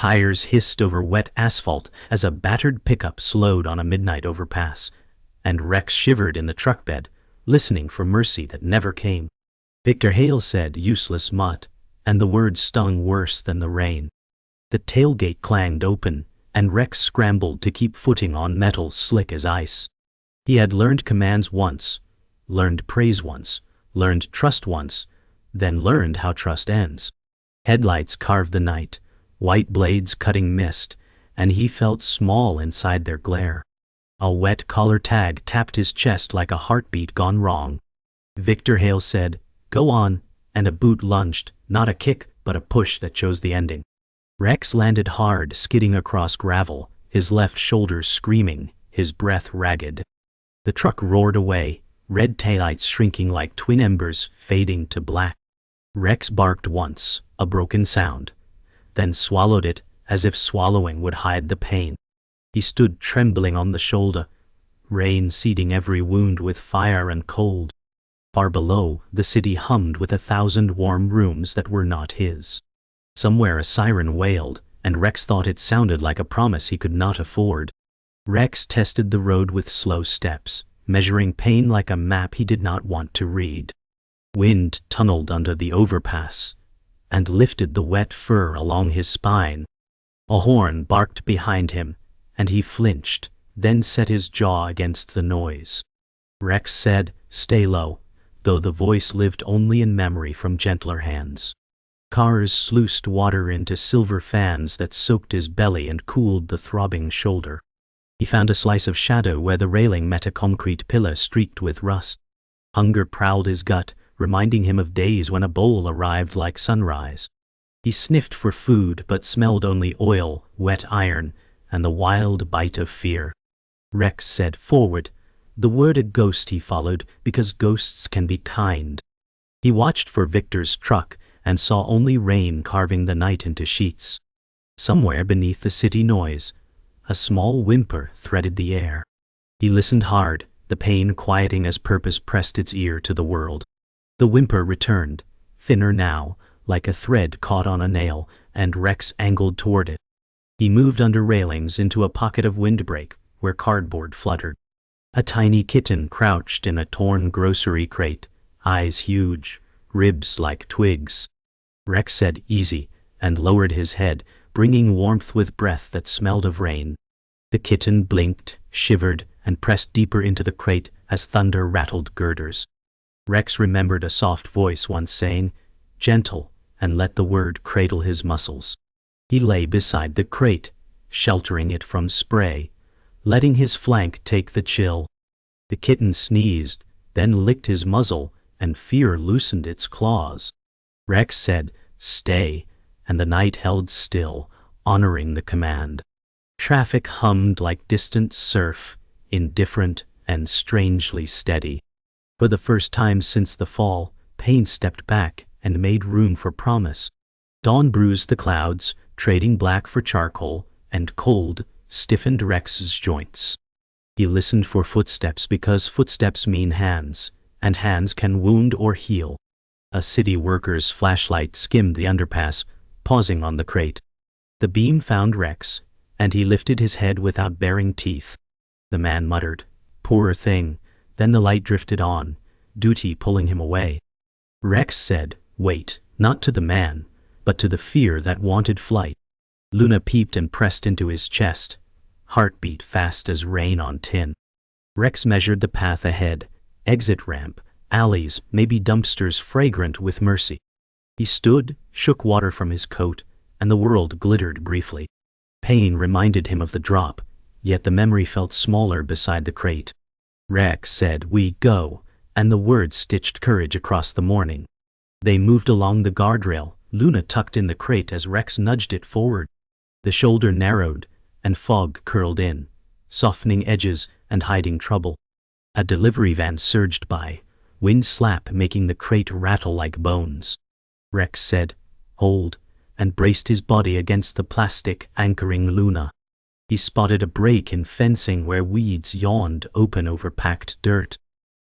Tires hissed over wet asphalt as a battered pickup slowed on a midnight overpass, and Rex shivered in the truck bed, listening for mercy that never came. Victor Hale said useless mutt, and the words stung worse than the rain. The tailgate clanged open, and Rex scrambled to keep footing on metal slick as ice. He had learned commands once, learned praise once, learned trust once, then learned how trust ends. Headlights carved the night, white blades cutting mist, and he felt small inside their glare. A wet collar tag tapped his chest like a heartbeat gone wrong. Victor Hale said, "Go on," and a boot lunged, not a kick, but a push that chose the ending. Rex landed hard, skidding across gravel, his left shoulder screaming, his breath ragged. The truck roared away, red taillights shrinking like twin embers, fading to black. Rex barked once, a broken sound, then swallowed it, as if swallowing would hide the pain. He stood trembling on the shoulder, rain seeding every wound with fire and cold. Far below, the city hummed with 1,000 warm rooms that were not his. Somewhere a siren wailed, and Rex thought it sounded like a promise he could not afford. Rex tested the road with slow steps, measuring pain like a map he did not want to read. Wind tunneled under the overpass, and lifted the wet fur along his spine. A horn barked behind him, and he flinched, then set his jaw against the noise. Rex said, "Stay low," though the voice lived only in memory from gentler hands. Cars sluiced water into silver fans that soaked his belly and cooled the throbbing shoulder. He found a slice of shadow where the railing met a concrete pillar streaked with rust. Hunger prowled his gut, reminding him of days when a bowl arrived like sunrise. He sniffed for food but smelled only oil, wet iron, and the wild bite of fear. Rex said, "Forward." The word a ghost he followed, because ghosts can be kind. He watched for Victor's truck, and saw only rain carving the night into sheets. Somewhere beneath the city noise, a small whimper threaded the air. He listened hard, the pain quieting as purpose pressed its ear to the world. The whimper returned, thinner now, like a thread caught on a nail, and Rex angled toward it. He moved under railings into a pocket of windbreak, where cardboard fluttered. A tiny kitten crouched in a torn grocery crate, eyes huge, ribs like twigs. Rex said, "Easy," and lowered his head, bringing warmth with breath that smelled of rain. The kitten blinked, shivered, and pressed deeper into the crate as thunder rattled girders. Rex remembered a soft voice once saying, "Gentle," and let the word cradle his muscles. He lay beside the crate, sheltering it from spray, letting his flank take the chill. The kitten sneezed, then licked his muzzle, and fear loosened its claws. Rex said, "Stay," and the night held still, honoring the command. Traffic hummed like distant surf, indifferent and strangely steady. For the first time since the fall, pain stepped back and made room for promise. Dawn bruised the clouds, trading black for charcoal, and cold stiffened Rex's joints. He listened for footsteps because footsteps mean hands, and hands can wound or heal. A city worker's flashlight skimmed the underpass, pausing on the crate. The beam found Rex, and he lifted his head without baring teeth. The man muttered, "Poor thing," then the light drifted on, duty pulling him away. Rex said, "Wait," not to the man, but to the fear that wanted flight. Luna peeped and pressed into his chest, heartbeat fast as rain on tin. Rex measured the path ahead, exit ramp, alleys, maybe dumpsters fragrant with mercy. He stood, shook water from his coat, and the world glittered briefly. Pain reminded him of the drop, yet the memory felt smaller beside the crate. Rex said, "We go," and the words stitched courage across the morning. They moved along the guardrail, Luna tucked in the crate as Rex nudged it forward. The shoulder narrowed, and fog curled in, softening edges and hiding trouble. A delivery van surged by, wind slap making the crate rattle like bones. Rex said, "Hold," and braced his body against the plastic anchoring Luna. He spotted a break in fencing where weeds yawned open over packed dirt.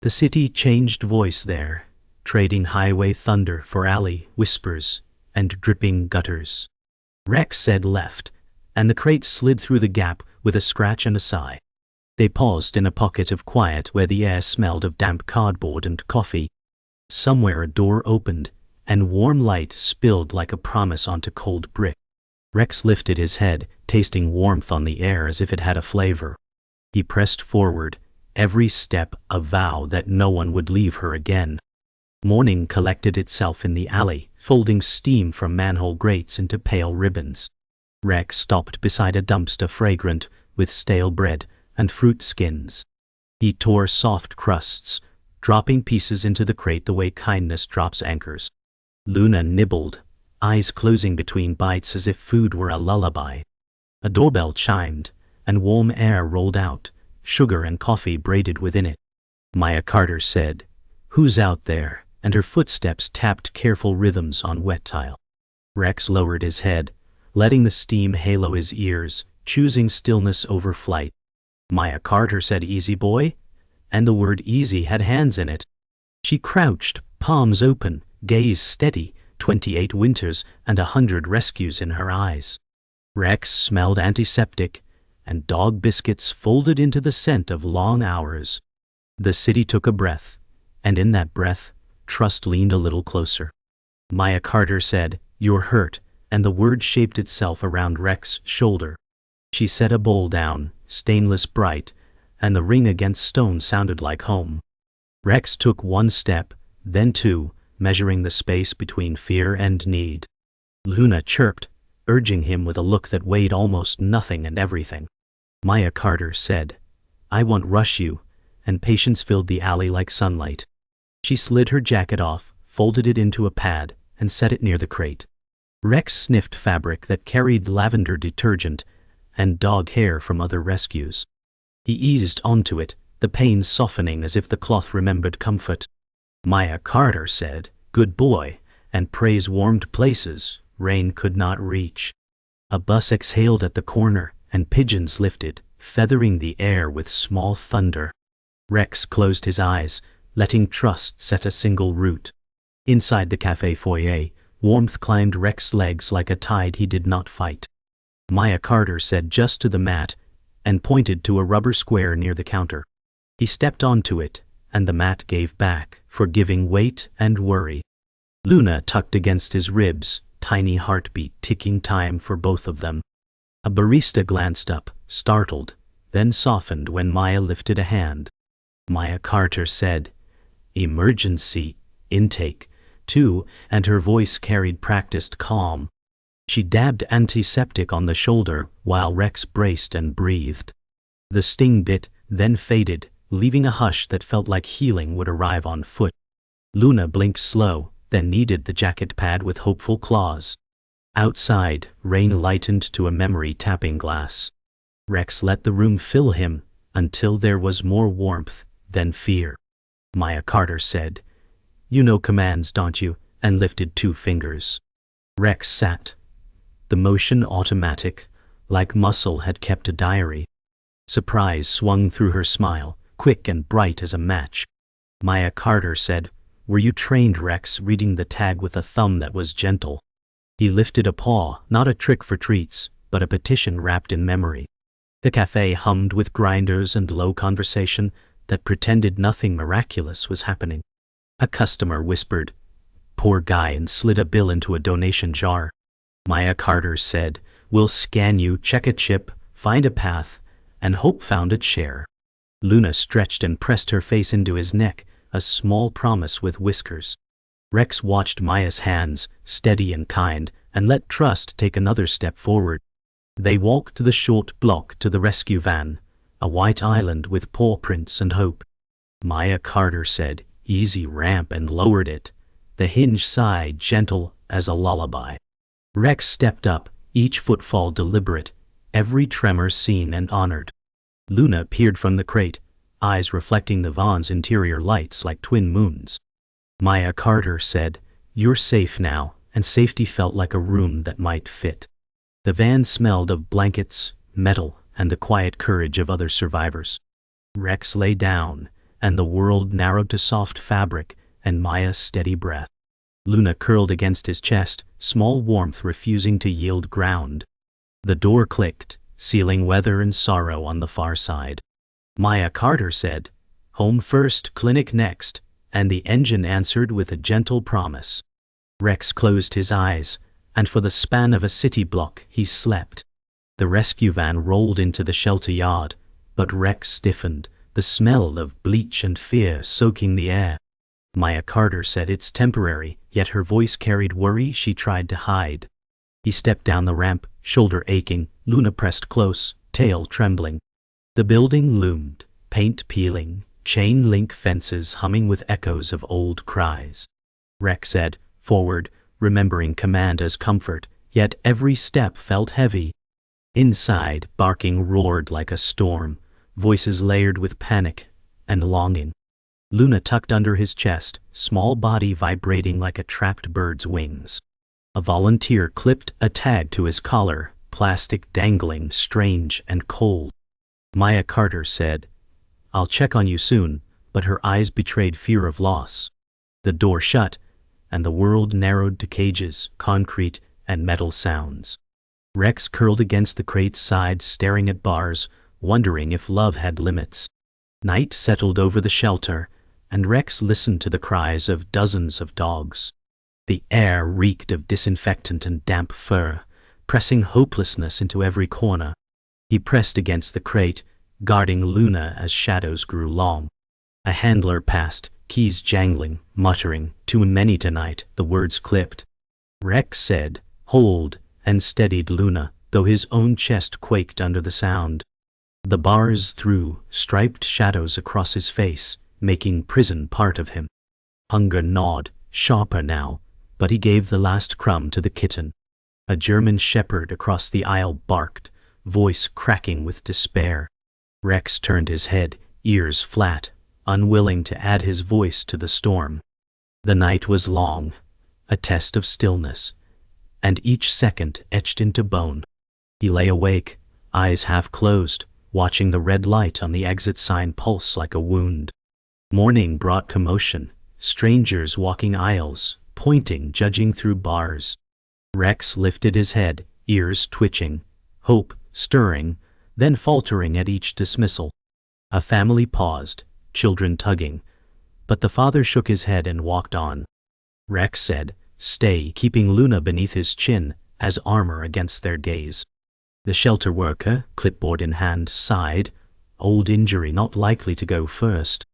The city changed voice there, trading highway thunder for alley whispers and dripping gutters. Rex said left, and the crate slid through the gap with a scratch and a sigh. They paused in a pocket of quiet where the air smelled of damp cardboard and coffee. Somewhere a door opened, and warm light spilled like a promise onto cold brick. Rex lifted his head, tasting warmth on the air as if it had a flavor. He pressed forward, every step a vow that no one would leave her again. Morning collected itself in the alley, folding steam from manhole grates into pale ribbons. Rex stopped beside a dumpster fragrant with stale bread and fruit skins. He tore soft crusts, dropping pieces into the crate the way kindness drops anchors. Luna nibbled, eyes closing between bites as if food were a lullaby. A doorbell chimed, and warm air rolled out, sugar and coffee braided within it. Maya Carter said, "Who's out there?" and her footsteps tapped careful rhythms on wet tile. Rex lowered his head, letting the steam halo his ears, choosing stillness over flight. Maya Carter said, "Easy boy," and the word easy had hands in it. She crouched, palms open, gaze steady, 28 winters and 100 rescues in her eyes. Rex smelled antiseptic, and dog biscuits folded into the scent of long hours. The city took a breath, and in that breath, trust leaned a little closer. Maya Carter said, "You're hurt," and the word shaped itself around Rex's shoulder. She set a bowl down, stainless bright, and the ring against stone sounded like home. Rex took one step, then two, measuring the space between fear and need. Luna chirped, urging him with a look that weighed almost nothing and everything. Maya Carter said, "I won't rush you," and patience filled the alley like sunlight. She slid her jacket off, folded it into a pad, and set it near the crate. Rex sniffed fabric that carried lavender detergent and dog hair from other rescues. He eased onto it, the pain softening as if the cloth remembered comfort. Maya Carter said, "Good boy," and praise warmed places rain could not reach. A bus exhaled at the corner, and pigeons lifted, feathering the air with small thunder. Rex closed his eyes, letting trust set a single root. Inside the cafe foyer, warmth climbed Rex's legs like a tide he did not fight. Maya Carter said, "Just to the mat," and pointed to a rubber square near the counter. He stepped onto it, and the mat gave back, forgiving weight and worry. Luna tucked against his ribs, tiny heartbeat ticking time for both of them. A barista glanced up, startled, then softened when Maya lifted a hand. Maya Carter said, "Emergency intake, too," and her voice carried practiced calm. She dabbed antiseptic on the shoulder while Rex braced and breathed. The sting bit, then faded, leaving a hush that felt like healing would arrive on foot. Luna blinked slow, then kneaded the jacket pad with hopeful claws. Outside, rain lightened to a memory tapping glass. Rex let the room fill him, until there was more warmth than fear. Maya Carter said, "You know commands, don't you?" and lifted 2 fingers. Rex sat. The motion automatic, like muscle had kept a diary. Surprise swung through her smile, quick and bright as a match. Maya Carter said, "Were you trained, Rex?" reading the tag with a thumb that was gentle. He lifted a paw, not a trick for treats, but a petition wrapped in memory. The cafe hummed with grinders and low conversation that pretended nothing miraculous was happening. A customer whispered, "Poor guy," and slid a bill into a donation jar. Maya Carter said, "We'll scan you, check a chip, find a path," and hope found a chair. Luna stretched and pressed her face into his neck, a small promise with whiskers. Rex watched Maya's hands, steady and kind, and let trust take another step forward. They walked the short block to the rescue van, a white island with paw prints and hope. Maya Carter said, "Easy ramp," and lowered it, the hinge sighed gentle as a lullaby. Rex stepped up, each footfall deliberate, every tremor seen and honored. Luna peered from the crate, eyes reflecting the van's interior lights like twin moons. Maya Carter said, "You're safe now," and safety felt like a room that might fit. The van smelled of blankets, metal, and the quiet courage of other survivors. Rex lay down, and the world narrowed to soft fabric and Maya's steady breath. Luna curled against his chest, small warmth refusing to yield ground. The door clicked, sealing weather and sorrow on the far side. Maya Carter said, "Home first, clinic next," and the engine answered with a gentle promise. Rex closed his eyes, and for the span of a city block he slept. The rescue van rolled into the shelter yard, but Rex stiffened, the smell of bleach and fear soaking the air. Maya Carter said it's temporary, yet her voice carried worry she tried to hide. He stepped down the ramp, shoulder aching, Luna pressed close, tail trembling. The building loomed, paint peeling, chain link fences humming with echoes of old cries. Rex said, "Forward," remembering command as comfort, yet every step felt heavy. Inside, barking roared like a storm, voices layered with panic and longing. Luna tucked under his chest, small body vibrating like a trapped bird's wings. A volunteer clipped a tag to his collar, plastic dangling, strange and cold. Maya Carter said, "I'll check on you soon," but her eyes betrayed fear of loss. The door shut, and the world narrowed to cages, concrete, and metal sounds. Rex curled against the crate's side, staring at bars, wondering if love had limits. Night settled over the shelter, and Rex listened to the cries of dozens of dogs. The air reeked of disinfectant and damp fur, pressing hopelessness into every corner. He pressed against the crate, guarding Luna as shadows grew long. A handler passed, keys jangling, muttering, "Too many tonight," the words clipped. Rex said, "Hold," and steadied Luna, though his own chest quaked under the sound. The bars threw striped shadows across his face, making prison part of him. Hunger gnawed, sharper now, but he gave the last crumb to the kitten. A German shepherd across the aisle barked, voice cracking with despair. Rex turned his head, ears flat, unwilling to add his voice to the storm. The night was long, a test of stillness, and each second etched into bone. He lay awake, eyes half closed, watching the red light on the exit sign pulse like a wound. Morning brought commotion, strangers walking aisles, pointing, judging through bars. Rex lifted his head, ears twitching, hope stirring, then faltering at each dismissal. A family paused, children tugging, but the father shook his head and walked on. Rex said, "Stay," keeping Luna beneath his chin as armor against their gaze. The shelter worker, clipboard in hand, sighed, old injury not likely to go first.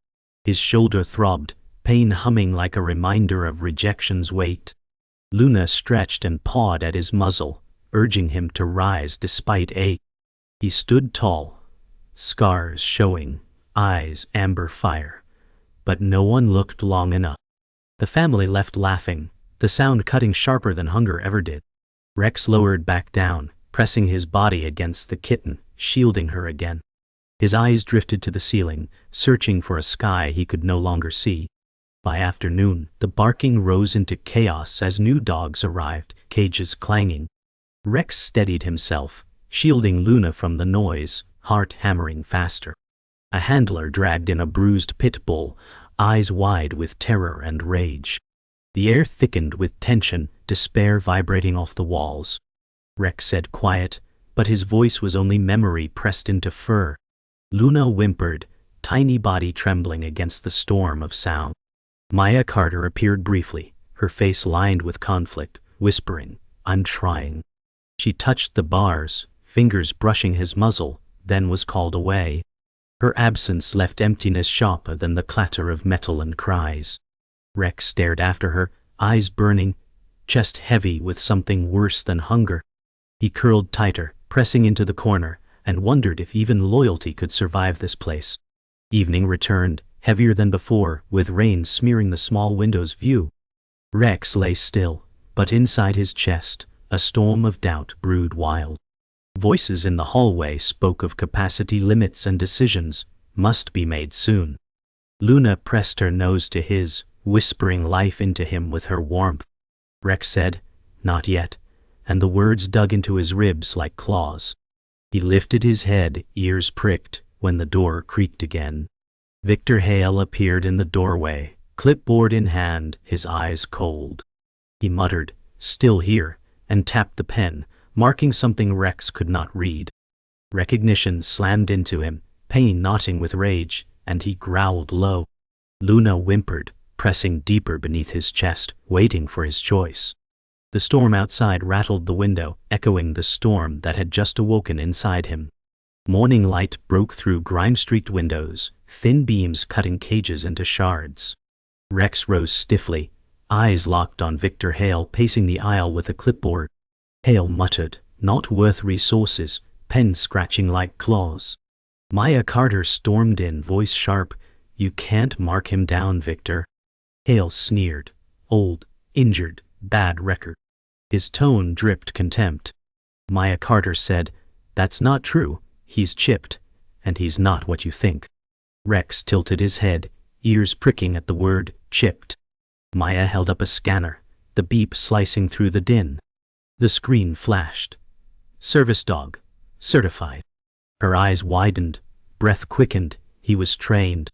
His shoulder throbbed, pain humming like a reminder of rejection's weight. Luna stretched and pawed at his muzzle, urging him to rise despite ache. He stood tall, scars showing, eyes amber fire, but no one looked long enough. The family left laughing, the sound cutting sharper than hunger ever did. Rex lowered back down, pressing his body against the kitten, shielding her again. His eyes drifted to the ceiling, searching for a sky he could no longer see. By afternoon, the barking rose into chaos as new dogs arrived, cages clanging. Rex steadied himself, shielding Luna from the noise, heart hammering faster. A handler dragged in a bruised pit bull, eyes wide with terror and rage. The air thickened with tension, despair vibrating off the walls. Rex said quiet, but his voice was only memory pressed into fur. Luna whimpered, tiny body trembling against the storm of sound. Maya Carter appeared briefly, her face lined with conflict, whispering, "I'm trying." She touched the bars, fingers brushing his muzzle, then was called away. Her absence left emptiness sharper than the clatter of metal and cries. Rex stared after her, eyes burning, chest heavy with something worse than hunger. He curled tighter, pressing into the corner, and wondered if even loyalty could survive this place. Evening returned, heavier than before, with rain smearing the small window's view. Rex lay still, but inside his chest, a storm of doubt brewed wild. Voices in the hallway spoke of capacity limits and decisions must be made soon. Luna pressed her nose to his, whispering life into him with her warmth. Rex said, "Not yet," and the words dug into his ribs like claws. He lifted his head, ears pricked, when the door creaked again. Victor Hale appeared in the doorway, clipboard in hand, his eyes cold. He muttered, "Still here," and tapped the pen, marking something Rex could not read. Recognition slammed into him, pain knotting with rage, and he growled low. Luna whimpered, pressing deeper beneath his chest, waiting for his choice. The storm outside rattled the window, echoing the storm that had just awoken inside him. Morning light broke through grime-streaked windows, thin beams cutting cages into shards. Rex rose stiffly, eyes locked on Victor Hale pacing the aisle with a clipboard. Hale muttered, "Not worth resources," pen scratching like claws. Maya Carter stormed in, voice sharp, "You can't mark him down, Victor." Hale sneered, "Old, injured, bad record." His tone dripped contempt. Maya Carter said, "That's not true. He's chipped, and he's not what you think." Rex tilted his head, ears pricking at the word chipped. Maya held up a scanner, the beep slicing through the din. The screen flashed. Service dog. Certified. Her eyes widened, breath quickened. He was trained.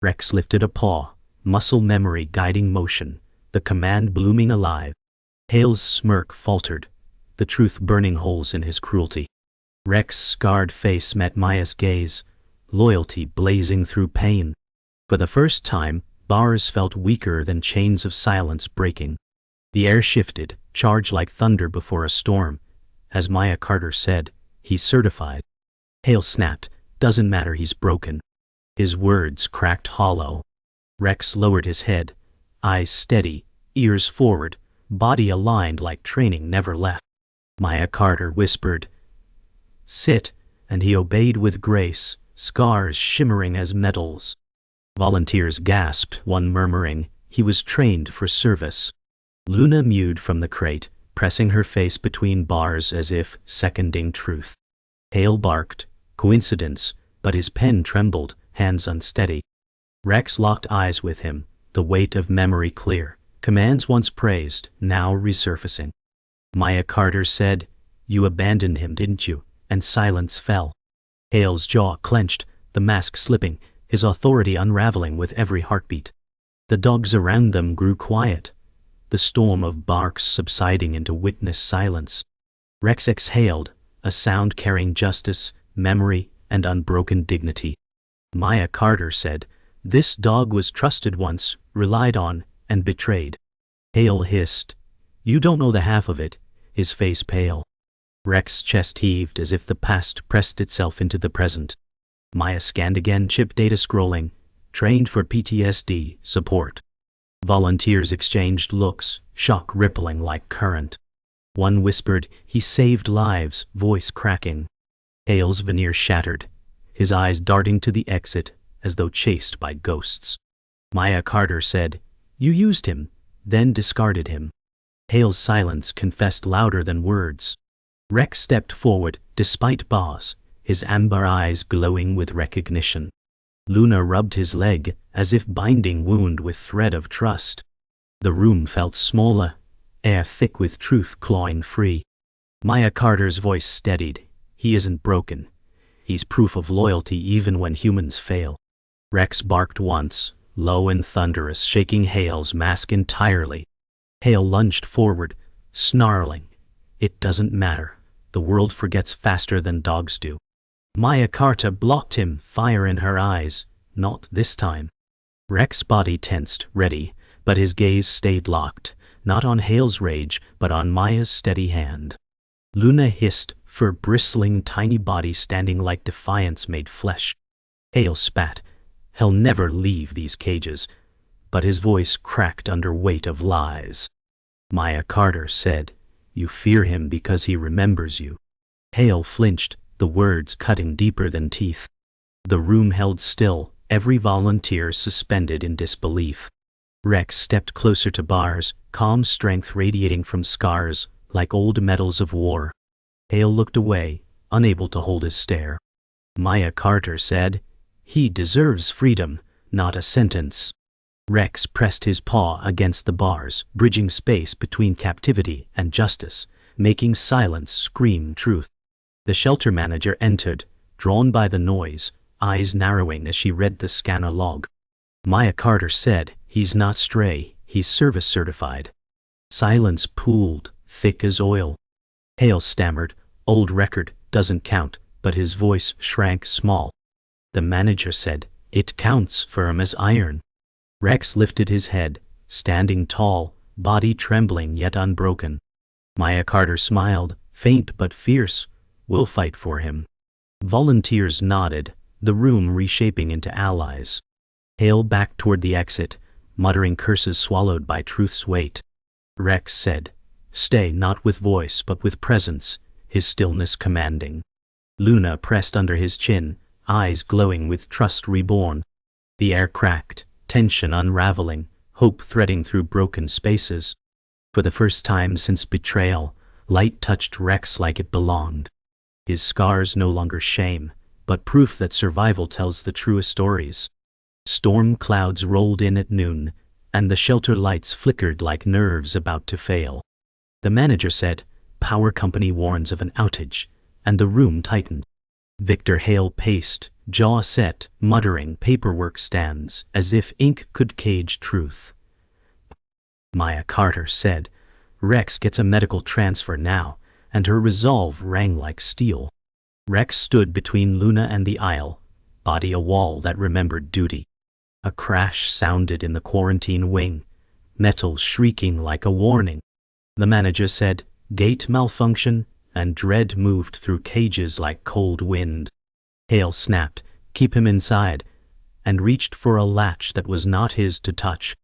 Rex lifted a paw, muscle memory guiding motion, the command blooming alive. Hale's smirk faltered, the truth burning holes in his cruelty. Rex's scarred face met Maya's gaze, loyalty blazing through pain. For the first time, bars felt weaker than chains of silence breaking. The air shifted, charged like thunder before a storm. As Maya Carter said, "He's certified." Hale snapped, "Doesn't matter, he's broken." His words cracked hollow. Rex lowered his head, eyes steady, ears forward, body aligned like training never left. Maya Carter whispered, "Sit," and he obeyed with grace, scars shimmering as medals. Volunteers gasped, one murmuring, "He was trained for service." Luna mewed from the crate, pressing her face between bars as if seconding truth. Hale barked, "Coincidence," but his pen trembled, hands unsteady. Rex locked eyes with him, the weight of memory clear, commands once praised, now resurfacing. Maya Carter said, "You abandoned him, didn't you?" And silence fell. Hale's jaw clenched, the mask slipping, his authority unraveling with every heartbeat. The dogs around them grew quiet, the storm of barks subsiding into witness silence. Rex exhaled, a sound carrying justice, memory, and unbroken dignity. Maya Carter said, "This dog was trusted once, relied on, and betrayed." Hale hissed, "You don't know the half of it," his face pale. Rex's chest heaved as if the past pressed itself into the present. Maya scanned again, chip data scrolling, trained for PTSD support. Volunteers exchanged looks, shock rippling like current. One whispered, "He saved lives," voice cracking. Hale's veneer shattered, his eyes darting to the exit as though chased by ghosts. Maya Carter said, "You used him, then discarded him." Hale's silence confessed louder than words. Rex stepped forward, despite pause, his amber eyes glowing with recognition. Luna rubbed his leg, as if binding wound with thread of trust. The room felt smaller, air thick with truth clawing free. Maya Carter's voice steadied, "He isn't broken. He's proof of loyalty even when humans fail." Rex barked once, low and thunderous, shaking Hale's mask entirely. Hale lunged forward, snarling, "It doesn't matter. The world forgets faster than dogs do." Maya Carter blocked him, fire in her eyes. "Not this time." Rex's body tensed, ready, but his gaze stayed locked, not on Hale's rage, but on Maya's steady hand. Luna hissed, fur bristling, tiny body standing like defiance made flesh. Hale spat, "He'll never leave these cages," but his voice cracked under weight of lies. Maya Carter said, "You fear him because he remembers you." Hale flinched, the words cutting deeper than teeth. The room held still, every volunteer suspended in disbelief. Rex stepped closer to bars, calm strength radiating from scars, like old medals of war. Hale looked away, unable to hold his stare. Maya Carter said, "He deserves freedom, not a sentence." Rex pressed his paw against the bars, bridging space between captivity and justice, making silence scream truth. The shelter manager entered, drawn by the noise, eyes narrowing as she read the scanner log. Maya Carter said, "He's not stray, he's service certified." Silence pooled, thick as oil. Hale stammered, "Old record, doesn't count," but his voice shrank small. The manager said, "It counts," firm as iron. Rex lifted his head, standing tall, body trembling yet unbroken. Maya Carter smiled, faint but fierce. "We'll fight for him." Volunteers nodded, the room reshaping into allies. Hale backed toward the exit, muttering curses swallowed by truth's weight. Rex said, "Stay," not with voice but with presence, his stillness commanding. Luna pressed under his chin, eyes glowing with trust reborn. The air cracked, tension unraveling, hope threading through broken spaces. For the first time since betrayal, light touched Rex like it belonged. His scars no longer shame, but proof that survival tells the truest stories. Storm clouds rolled in at noon, and the shelter lights flickered like nerves about to fail. The manager said, "Power company warns of an outage," and the room tightened. Victor Hale paced, jaw set, muttering paperwork stands, as if ink could cage truth. Maya Carter said, "Rex gets a medical transfer now," and her resolve rang like steel. Rex stood between Luna and the aisle, body a wall that remembered duty. A crash sounded in the quarantine wing, metal shrieking like a warning. The manager said, "Gate malfunction," and dread moved through cages like cold wind. Hale snapped, "Keep him inside," and reached for a latch that was not his to touch.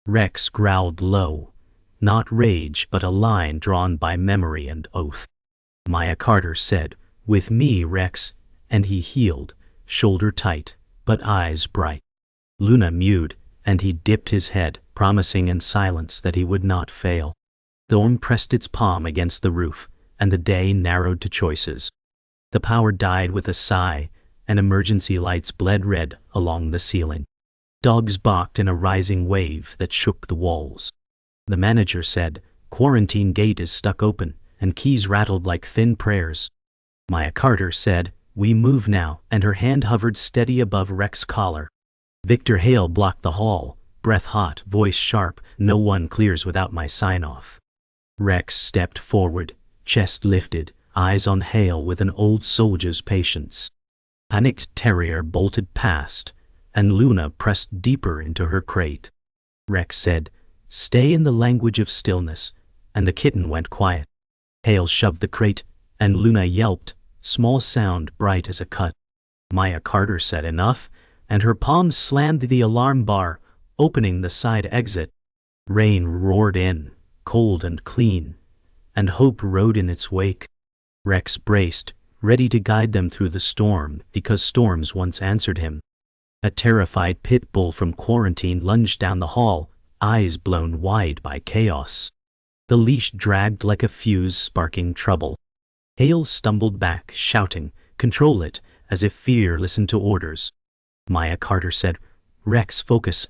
Rex growled low, not rage but a line drawn by memory and oath. Maya Carter said, "With me, Rex," and he healed, shoulder tight, but eyes bright. Luna mewed, and he dipped his head, promising in silence that he would not fail. Storm pressed its palm against the roof, and the day narrowed to choices. The power died with a sigh, and emergency lights bled red along the ceiling. Dogs barked in a rising wave that shook the walls. The manager said, "Quarantine gate is stuck open," and keys rattled like thin prayers. Maya Carter said, "We move now," and her hand hovered steady above Rex's collar. Victor Hale blocked the hall, breath hot, voice sharp, "No one clears without my sign-off." Rex stepped forward, chest lifted, eyes on Hale with an old soldier's patience. Panicked terrier bolted past, and Luna pressed deeper into her crate. Rex said, "Stay in the language of stillness," and the kitten went quiet. Hale shoved the crate, and Luna yelped, small sound bright as a cut. Maya Carter said enough, and her palm slammed the alarm bar, opening the side exit. Rain roared in, cold and clean, and hope rode in its wake. Rex braced, ready to guide them through the storm, because storms once answered him. A terrified pit bull from quarantine lunged down the hall, eyes blown wide by chaos. The leash dragged like a fuse sparking trouble. Hale stumbled back, shouting, "Control it," as if fear listened to orders. Maya Carter said, "Rex, focus,"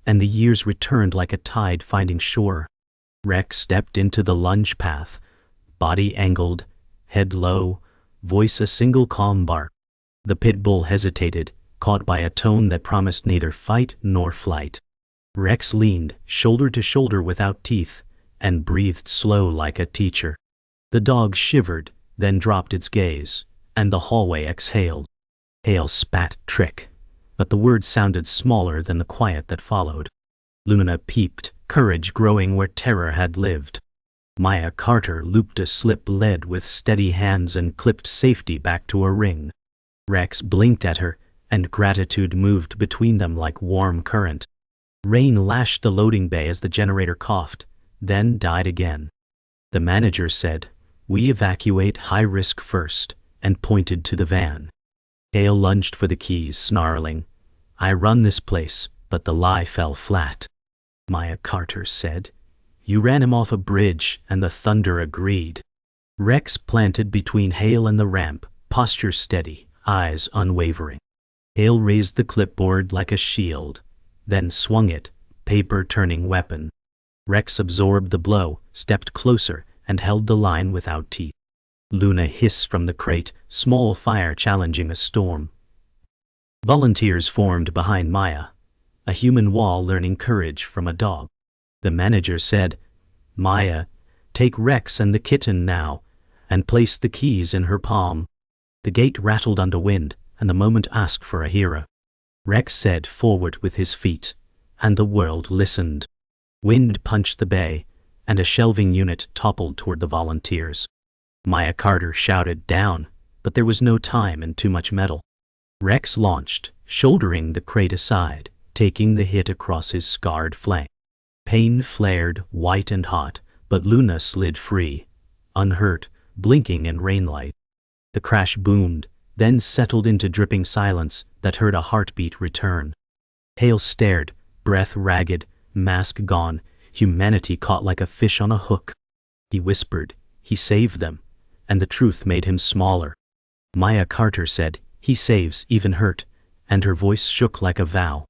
and the years returned like a tide finding shore. Rex stepped into the lunge path, body angled, head low, voice a single calm bark. The pit bull hesitated, caught by a tone that promised neither fight nor flight. Rex leaned, shoulder to shoulder without teeth, and breathed slow like a teacher. The dog shivered, then dropped its gaze, and the hallway exhaled. Hale spat, "Trick," but the words sounded smaller than the quiet that followed. Luna peeped, courage growing where terror had lived. Maya Carter looped a slip lead with steady hands and clipped safety back to a ring. Rex blinked at her, and gratitude moved between them like warm current. Rain lashed the loading bay as the generator coughed, then died again. The manager said, "We evacuate high risk first," and pointed to the van. Hale lunged for the keys, snarling, "I run this place," but the lie fell flat. Maya Carter said, "You ran him off a bridge," and the thunder agreed. Rex planted between Hale and the ramp, posture steady, eyes unwavering. Hale raised the clipboard like a shield, then swung it, paper turning weapon. Rex absorbed the blow, stepped closer, and held the line without teeth. Luna hissed from the crate, small fire challenging a storm. Volunteers formed behind Maya, a human wall learning courage from a dog. The manager said, Maya, take Rex and the kitten now, and place the keys in her palm. The gate rattled under wind, and the moment asked for a hero. Rex said forward with his feet, and the world listened. Wind punched the bay, and a shelving unit toppled toward the volunteers. Maya Carter shouted down, but there was no time and too much metal. Rex launched, shouldering the crate aside, taking the hit across his scarred flank. Pain flared, white and hot, but Luna slid free, unhurt, blinking in rainlight. The crash boomed, then settled into dripping silence that heard a heartbeat return. Hale stared, breath ragged, mask gone, humanity caught like a fish on a hook. He whispered, "He saved them," and the truth made him smaller. Maya Carter said, "He saves, even hurt," and her voice shook like a vow.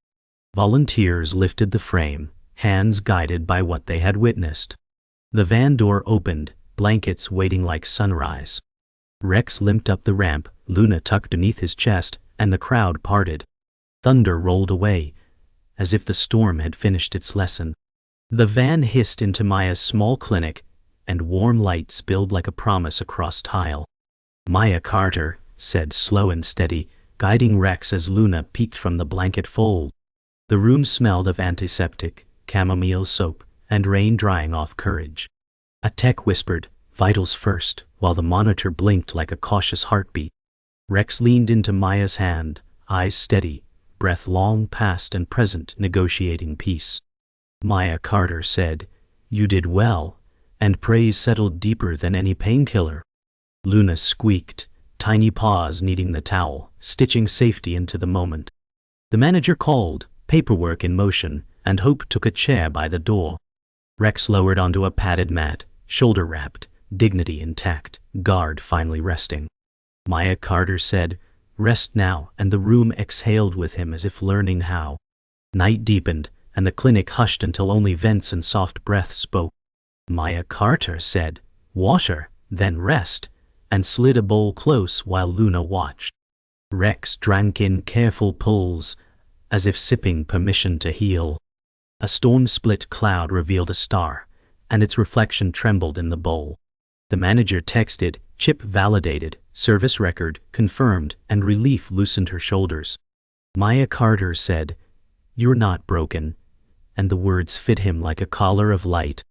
Volunteers lifted the frame, hands guided by what they had witnessed. The van door opened, blankets waiting like sunrise. Rex limped up the ramp, Luna tucked beneath his chest, and the crowd parted. Thunder rolled away, as if the storm had finished its lesson. The van hissed into Maya's small clinic, and warm light spilled like a promise across tile. Maya Carter said, slow and steady, guiding Rex as Luna peeked from the blanket fold. The room smelled of antiseptic, chamomile soap, and rain drying off courage. A tech whispered, "Vitals first," while the monitor blinked like a cautious heartbeat. Rex leaned into Maya's hand, eyes steady, breath long past and present, negotiating peace. Maya Carter said, "You did well," and praise settled deeper than any painkiller. Luna squeaked, tiny paws kneading the towel, stitching safety into the moment. The manager called, paperwork in motion, and Hope took a chair by the door. Rex lowered onto a padded mat, shoulder wrapped, dignity intact, guard finally resting. Maya Carter said, "Rest now," and the room exhaled with him as if learning how. Night deepened, and the clinic hushed until only vents and soft breaths spoke. Maya Carter said, "Water, then rest," and slid a bowl close while Luna watched. Rex drank in careful pulls, as if sipping permission to heal. A storm-split cloud revealed a star, and its reflection trembled in the bowl. The manager texted, "Chip validated, service record confirmed," and relief loosened her shoulders. Maya Carter said, "You're not broken," and the words fit him like a collar of light.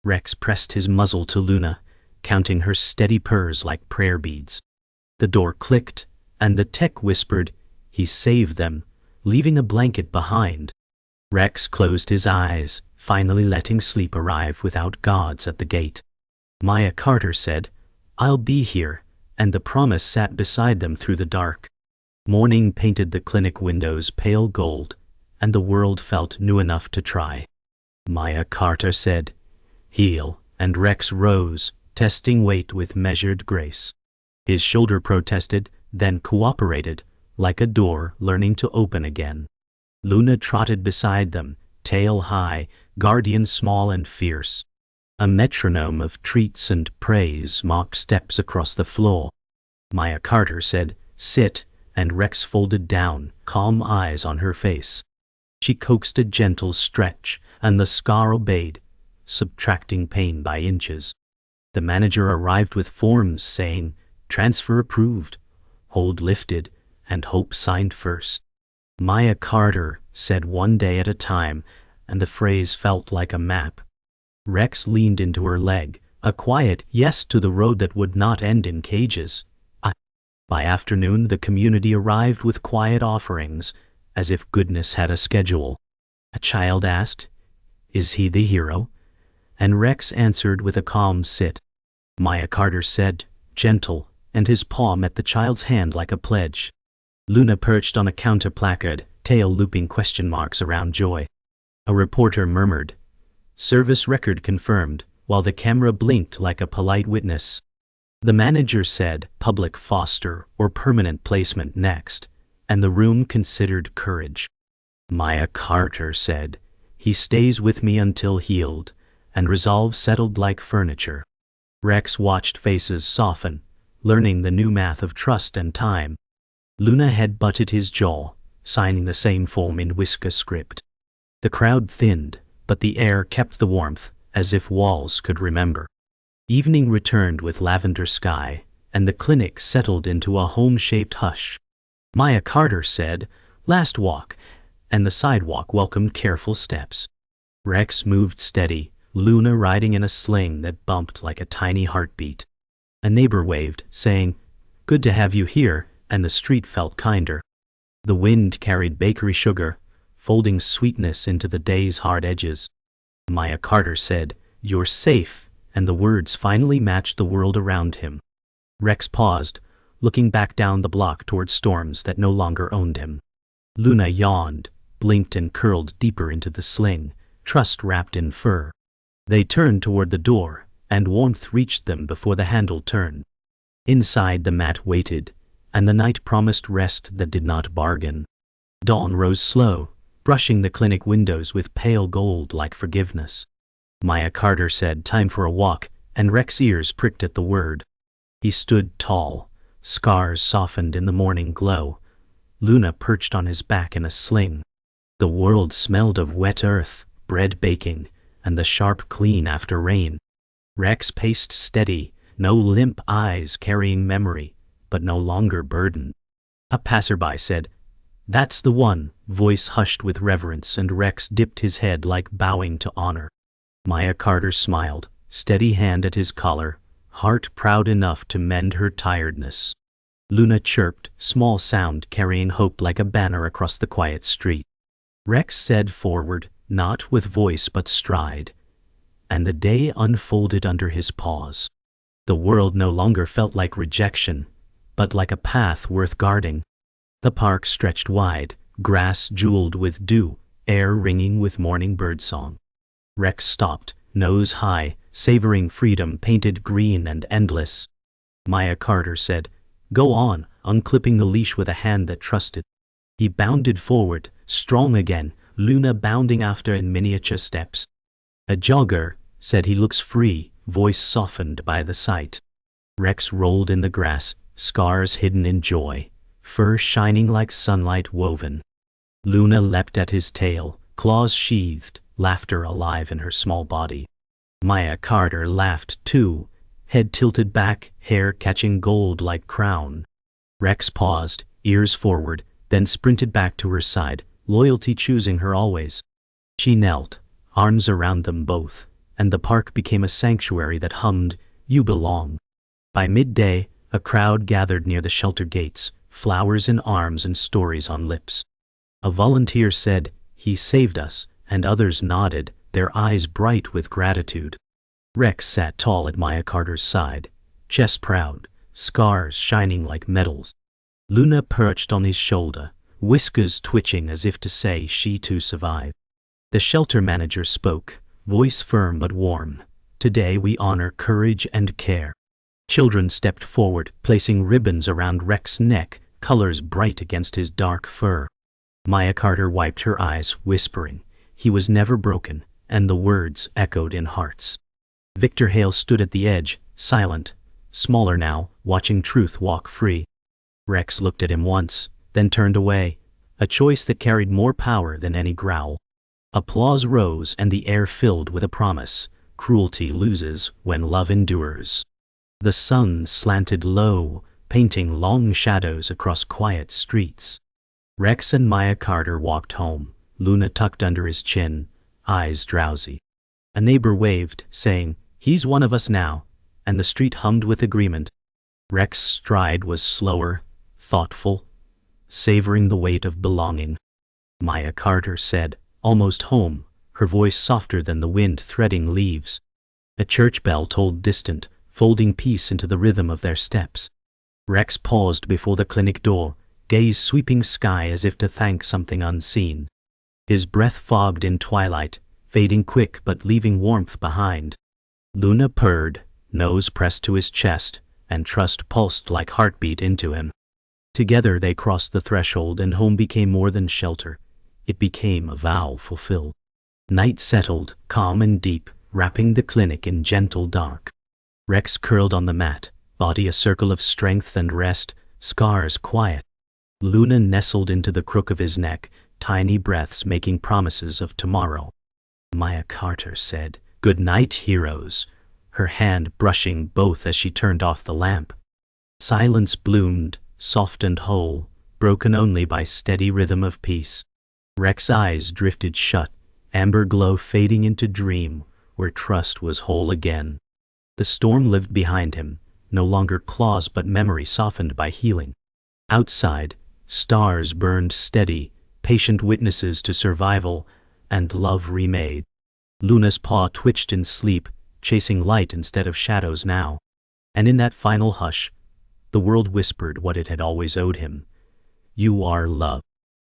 Rex pressed his muzzle to Luna, counting her steady purrs like prayer beads. The door clicked, and the tech whispered, "He saved them," leaving a blanket behind. Rex closed his eyes, finally letting sleep arrive without guards at the gate. Maya Carter said, "I'll be here," and the promise sat beside them through the dark. Morning painted the clinic windows pale gold, and the world felt new enough to try. Maya Carter said, "Heal," and Rex rose, testing weight with measured grace. His shoulder protested, then cooperated, like a door learning to open again. Luna trotted beside them, tail high, guardian small and fierce. A metronome of treats and praise marked steps across the floor. Maya Carter said, "Sit," and Rex folded down, calm eyes on her face. She coaxed a gentle stretch, and the scar obeyed, subtracting pain by inches. The manager arrived with forms saying, "Transfer approved," hold lifted, and Hope signed first. Maya Carter said, "One day at a time," and the phrase felt like a map. Rex leaned into her leg, a quiet yes to the road that would not end in cages. By afternoon the community arrived with quiet offerings, as if goodness had a schedule. A child asked, "Is he the hero?" And Rex answered with a calm sit. Maya Carter said, gentle, and his paw met the child's hand like a pledge. Luna perched on a counter placard, tail looping question marks around joy. A reporter murmured, "Service record confirmed," while the camera blinked like a polite witness. The manager said, "Public foster or permanent placement next," and the room considered courage. Maya Carter said, "He stays with me until healed," and resolve settled like furniture. Rex watched faces soften, learning the new math of trust and time. Luna had butted his jaw, signing the same form in Whisker script. The crowd thinned, but the air kept the warmth, as if walls could remember. Evening returned with lavender sky, and the clinic settled into a home-shaped hush. Maya Carter said, "Last walk," and the sidewalk welcomed careful steps. Rex moved steady, Luna riding in a sling that bumped like a tiny heartbeat. A neighbor waved, saying, "Good to have you here," and the street felt kinder. The wind carried bakery sugar, folding sweetness into the day's hard edges. Maya Carter said, "You're safe," and the words finally matched the world around him. Rex paused, looking back down the block toward storms that no longer owned him. Luna yawned, blinked and curled deeper into the sling, trust wrapped in fur. They turned toward the door, and warmth reached them before the handle turned. Inside the mat waited, and the night promised rest that did not bargain. Dawn rose slow, brushing the clinic windows with pale gold like forgiveness. Maya Carter said, "Time for a walk," and Rex's ears pricked at the word. He stood tall, scars softened in the morning glow. Luna perched on his back in a sling. The world smelled of wet earth, bread baking, and the sharp clean after rain. Rex paced steady, no limp eyes carrying memory, but no longer burdened. A passerby said, "That's the one," voice hushed with reverence, and Rex dipped his head like bowing to honor. Maya Carter smiled, steady hand at his collar, heart proud enough to mend her tiredness. Luna chirped, small sound carrying hope like a banner across the quiet street. Rex said forward, not with voice but stride, and the day unfolded under his paws. The world no longer felt like rejection, but like a path worth guarding. The park stretched wide, grass jeweled with dew, air ringing with morning birdsong. Rex stopped, nose high, savoring freedom painted green and endless. Maya Carter said, "Go on," unclipping the leash with a hand that trusted. He bounded forward, strong again, Luna bounding after in miniature steps. "A jogger," said he, "looks free," voice softened by the sight. Rex rolled in the grass, scars hidden in joy, fur shining like sunlight woven. Luna leapt at his tail, claws sheathed, laughter alive in her small body. Maya Carter laughed too, head tilted back, hair catching gold like crown. Rex paused, ears forward, then sprinted back to her side, loyalty choosing her always. She knelt, arms around them both, and the park became a sanctuary that hummed, "You belong." By midday, a crowd gathered near the shelter gates, flowers in arms and stories on lips. A volunteer said, "He saved us," and others nodded, their eyes bright with gratitude. Rex sat tall at Maya Carter's side, chest proud, scars shining like medals. Luna perched on his shoulder, whiskers twitching as if to say she too survived. The shelter manager spoke, voice firm but warm. "Today we honor courage and care." Children stepped forward, placing ribbons around Rex's neck, colors bright against his dark fur. Maya Carter wiped her eyes, whispering, "He was never broken," and the words echoed in hearts. Victor Hale stood at the edge, silent, smaller now, watching truth walk free. Rex looked at him once, then turned away, a choice that carried more power than any growl. Applause rose and the air filled with a promise: cruelty loses when love endures. The sun slanted low, painting long shadows across quiet streets. Rex and Maya Carter walked home, Luna tucked under his chin, eyes drowsy. A neighbor waved, saying, "He's one of us now," and the street hummed with agreement. Rex's stride was slower, thoughtful, savoring the weight of belonging. Maya Carter said, "Almost home," her voice softer than the wind threading leaves. A church bell tolled distant, folding peace into the rhythm of their steps. Rex paused before the clinic door, gaze sweeping sky as if to thank something unseen. His breath fogged in twilight, fading quick but leaving warmth behind. Luna purred, nose pressed to his chest, and trust pulsed like heartbeat into him. Together they crossed the threshold and home became more than shelter. It became a vow fulfilled. Night settled, calm and deep, wrapping the clinic in gentle dark. Rex curled on the mat, body a circle of strength and rest, scars quiet. Luna nestled into the crook of his neck, tiny breaths making promises of tomorrow. Maya Carter said, Good night, heroes, her hand brushing both as she turned off the lamp. Silence bloomed, soft and whole, broken only by steady rhythm of peace. Rex's eyes drifted shut, amber glow fading into dream, where trust was whole again. The storm lived behind him, no longer claws but memory softened by healing. Outside, stars burned steady, patient witnesses to survival and love remade. Luna's paw twitched in sleep, chasing light instead of shadows now. And in that final hush, the world whispered what it had always owed him. You are love.